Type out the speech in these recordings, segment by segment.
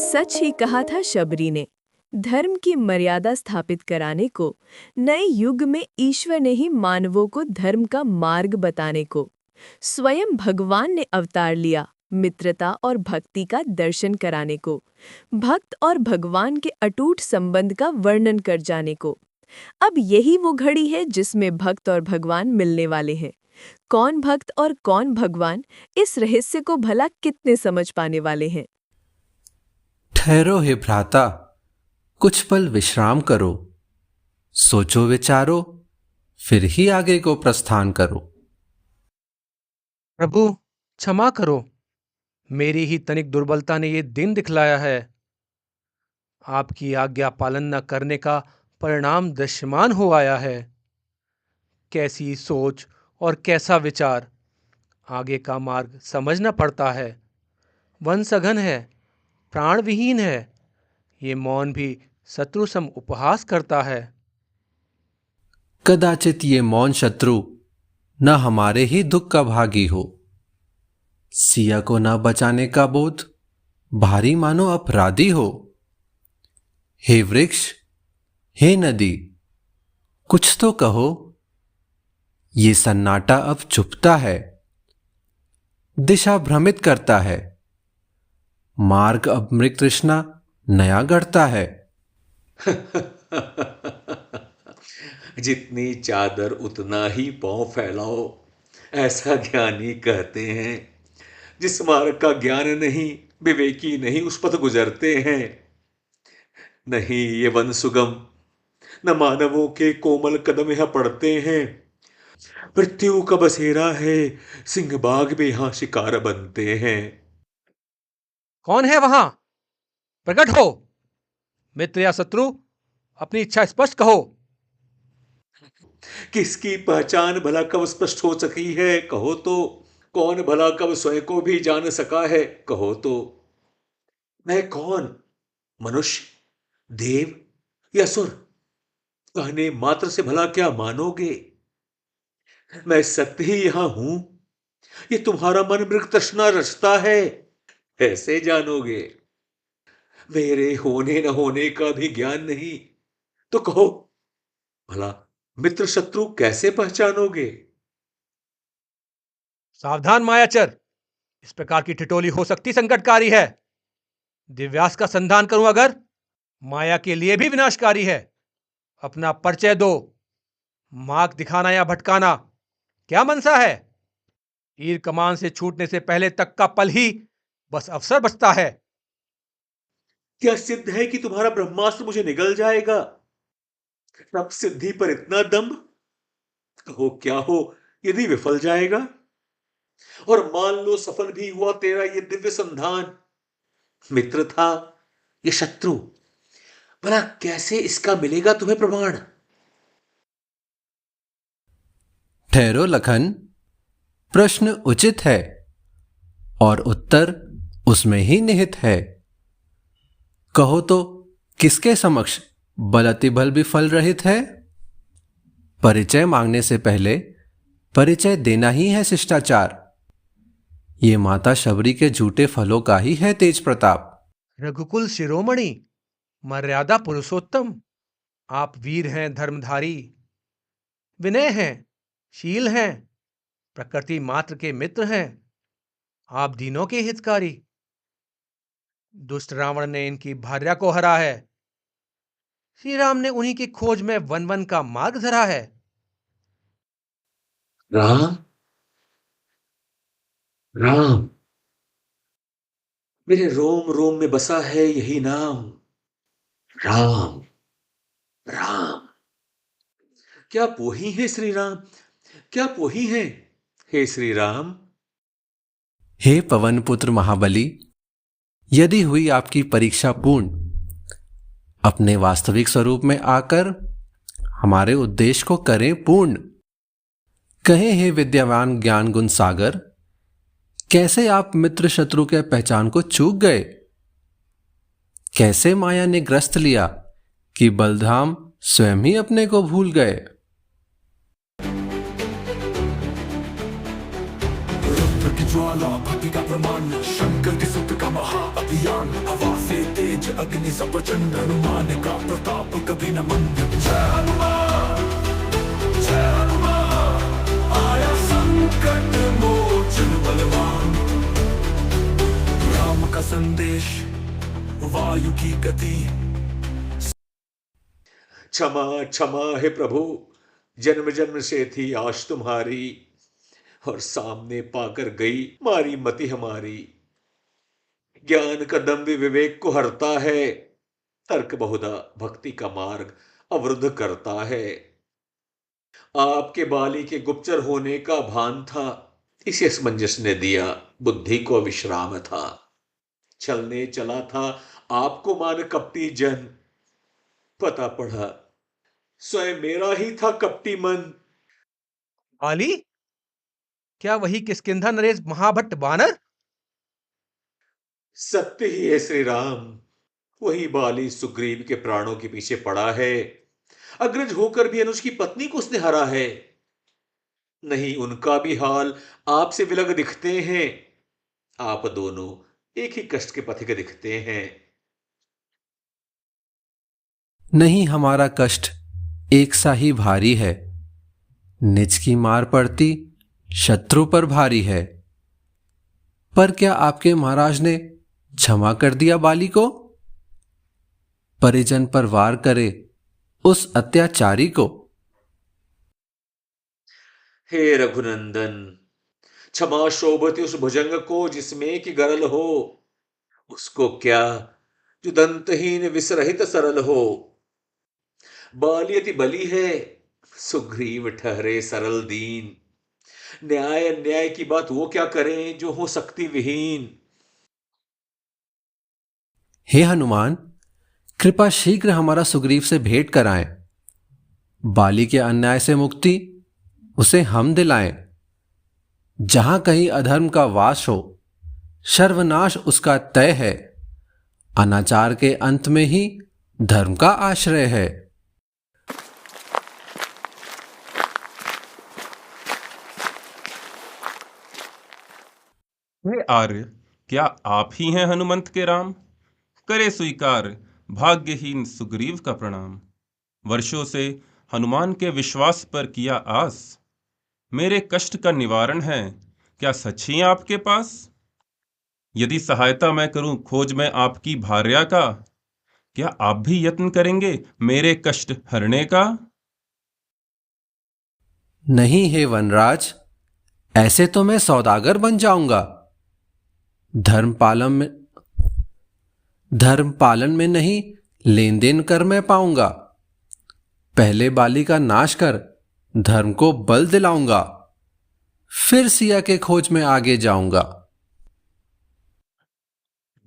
सच ही कहा था शबरी ने। धर्म की मर्यादा स्थापित कराने को, नए युग में ईश्वर ने ही मानवों को धर्म का मार्ग बताने को स्वयं भगवान ने अवतार लिया, मित्रता और भक्ति का दर्शन कराने को, भक्त और भगवान के अटूट संबंध का वर्णन कर जाने को। अब यही वो घड़ी है जिसमें भक्त और भगवान मिलने वाले हैं। कौन भक्त और कौन भगवान, इस रहस्य को भला कितने समझ पाने वाले हैं? ठहरो हे भ्राता, कुछ पल विश्राम करो, सोचो विचारो, फिर ही आगे को प्रस्थान करो। प्रभु क्षमा करो, मेरी ही तनिक दुर्बलता ने ये दिन दिखलाया है। आपकी आज्ञा पालन न करने का परिणाम दृश्यमान हो आया है। कैसी सोच और कैसा विचार, आगे का मार्ग समझना पड़ता है। वन सघन है, प्राण विहीन है, ये मौन भी शत्रु सम उपहास करता है। कदाचित ये मौन शत्रु न हमारे ही दुख का भागी हो। सिया को न बचाने का बोध भारी मानो अपराधी हो। हे वृक्ष, हे नदी, कुछ तो कहो, ये सन्नाटा अब चुपता है, दिशा भ्रमित करता है, मार्ग अब मृग तृष्णा नया गढ़ता है। जितनी चादर उतना ही पांव फैलाओ, ऐसा ज्ञानी कहते हैं। जिस मार्ग का ज्ञान नहीं, विवेकी नहीं उस पथ गुजरते हैं। नहीं ये वन सुगम, न मानवों के कोमल कदम यहां पड़ते हैं। मृत्यु का बसेरा है, सिंह बाघ भी यहां शिकार बनते हैं। कौन है वहां? प्रकट हो। मित्र या शत्रु, अपनी इच्छा स्पष्ट कहो। किसकी पहचान भला कब स्पष्ट हो सकी है, कहो तो। कौन भला कब स्वयं को भी जान सका है, कहो तो। मैं कौन, मनुष्य, देव या असुर, कहने मात्र से भला क्या मानोगे? मैं सत्य ही यहां हूं, ये तुम्हारा मन मृग तृष्णा रचता है, ऐसे जानोगे। मेरे होने न होने का भी ज्ञान नहीं, तो कहो भला मित्र शत्रु कैसे पहचानोगे? सावधान मायाचर, इस प्रकार की ठिठोली हो सकती संकटकारी है। दिव्यास का संधान करूं अगर, माया के लिए भी विनाशकारी है। अपना परिचय दो। मार्ग दिखाना या भटकाना क्या मनसा है? तीर कमान से छूटने से पहले तक का पल ही बस अवसर बचता है। क्या सिद्ध है कि तुम्हारा ब्रह्मास्त्र मुझे निगल जाएगा? अब सिद्धि पर इतना दम्भ, कहो क्या हो यदि विफल जाएगा? और मान लो सफल भी हुआ तेरा ये दिव्य संधान, मित्र था ये शत्रु, भला कैसे इसका मिलेगा तुम्हें प्रमाण? ठहरो लखन, प्रश्न उचित है और उत्तर उसमें ही निहित है। कहो तो किसके समक्ष बल अतिबल भी फल रहित है? परिचय मांगने से पहले परिचय देना ही है शिष्टाचार। ये माता शबरी के झूठे फलों का ही है तेज प्रताप। रघुकुल शिरोमणि, मर्यादा पुरुषोत्तम, आप वीर हैं, धर्मधारी, विनय हैं, शील हैं, प्रकृति मात्र के मित्र हैं। आप दीनों के हितकारी। दुष्ट रावण ने इनकी भार्या को हरा है। श्री राम ने उन्हीं की खोज में वन वन का मार्ग धरा है। राम, राम, मेरे रोम रोम में बसा है यही नाम, राम, राम। क्या आप वही हैं श्री राम? क्या आप वही हैं हे श्री राम? हे पवन पुत्र महाबली, यदि हुई आपकी परीक्षा पूर्ण, अपने वास्तविक स्वरूप में आकर हमारे उद्देश्य को करें पूर्ण। कहे हे विद्यावान ज्ञान गुण सागर, कैसे आप मित्र शत्रु के पहचान को चूक गए? कैसे माया ने ग्रस्त लिया कि बलधाम स्वयं ही अपने को भूल गए? रुद्र की ज्वाला, भक्ति का प्रमाण, शंकर के सूत्र का महा अभियान, हवा से अग्नि सा प्रचंड हनुमान का प्रताप कभी न मंद। जय हनुमान, जय हनुमान, आया संकट मोचन बलवान। राम का संदेश वायु की गति। क्षमा क्षमा हे प्रभु, जन्म जन्म से थी आश तुम्हारी, और सामने पाकर गई मारी मति हमारी। ज्ञान का दम्भ विवेक को हरता है, तर्क बहुधा भक्ति का मार्ग अवरुद्ध करता है। आपके बाली के गुप्तचर होने का भान था, इसे असमंजस ने दिया बुद्धि को विश्राम था। चलने चला था आपको मान कपटी जन, पता पड़ा स्वयं मेरा ही था कपटी मन। बाली, क्या वही किष्किंधा नरेश महाभट्ट बानर? सत्य ही है श्री राम, वही बाली सुग्रीव के प्राणों के पीछे पड़ा है। अग्रज होकर भी अनुज की पत्नी को उसने हरा है। नहीं उनका भी हाल आपसे विलग दिखते हैं, आप दोनों एक ही कष्ट के पथिक दिखते हैं। नहीं हमारा कष्ट एक सा ही भारी है, निज की मार पड़ती शत्रु पर भारी है। पर क्या आपके महाराज ने क्षमा कर दिया बाली को? परिजन पर वार करे उस अत्याचारी को। हे रघुनंदन, क्षमा शोभती उस भुजंग को जिसमें कि गरल हो, उसको क्या जो दंतहीन विसरहित सरल हो। बाली अति बली है, सुग्रीव ठहरे सरल दीन। न्याय अन्याय की बात वो क्या करें जो हो शक्ति विहीन। हे हनुमान, कृपा शीघ्र हमारा सुग्रीव से भेंट कराएं। बाली के अन्याय से मुक्ति उसे हम दिलाएं। जहां कहीं अधर्म का वास हो, सर्वनाश उसका तय है। अनाचार के अंत में ही धर्म का आश्रय है। हे आर्य, क्या आप ही हैं हनुमंत के राम? करे स्वीकार भाग्यहीन सुग्रीव का प्रणाम। वर्षों से हनुमान के विश्वास पर किया आस, मेरे कष्ट का निवारण है क्या सच ही आपके पास? यदि सहायता मैं करूं खोज में आपकी भार्या का, क्या आप भी यत्न करेंगे मेरे कष्ट हरने का? नहीं हे वनराज, ऐसे तो मैं सौदागर बन जाऊंगा। धर्म पालन में नहीं लेन देन कर मैं पाऊंगा। पहले बाली का नाश कर धर्म को बल दिलाऊंगा, फिर सिया के खोज में आगे जाऊंगा।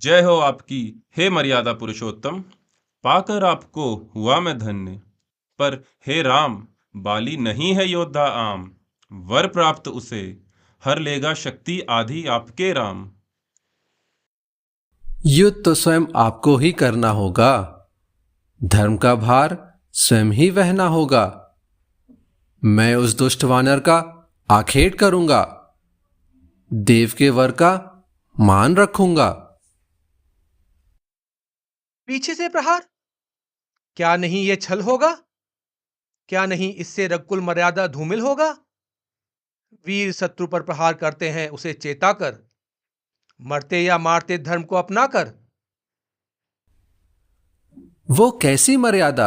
जय हो आपकी हे मर्यादा पुरुषोत्तम, पाकर आपको हुआ मैं धन्य। पर हे राम, बाली नहीं है योद्धा आम, वर प्राप्त उसे हर लेगा शक्ति आदि आपके राम। युद्ध तो स्वयं आपको ही करना होगा, धर्म का भार स्वयं ही वहना होगा। मैं उस दुष्ट वानर का आखेट करूंगा, देव के वर का मान रखूंगा। पीछे से प्रहार? क्या नहीं ये छल होगा? क्या नहीं इससे रघुकुल मर्यादा धूमिल होगा? वीर शत्रु पर प्रहार करते हैं उसे चेता कर, मरते या मारते धर्म को अपना कर। वो कैसी मर्यादा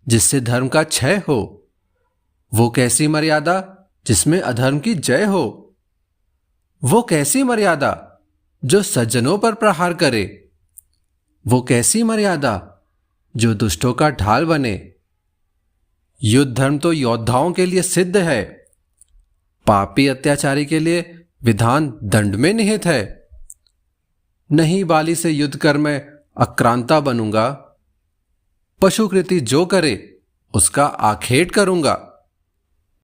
जिससे धर्म का क्षय हो? वो कैसी मर्यादा जिसमें अधर्म की जय हो? वो कैसी मर्यादा जो सज्जनों पर प्रहार करे? वो कैसी मर्यादा जो दुष्टों का ढाल बने? युद्ध धर्म तो योद्धाओं के लिए सिद्ध है, पापी अत्याचारी के लिए विधान दंड में निहित है। नहीं बाली से युद्ध कर मैं अक्रांता बनूंगा, पशुकृति जो करे उसका आखेट करूंगा।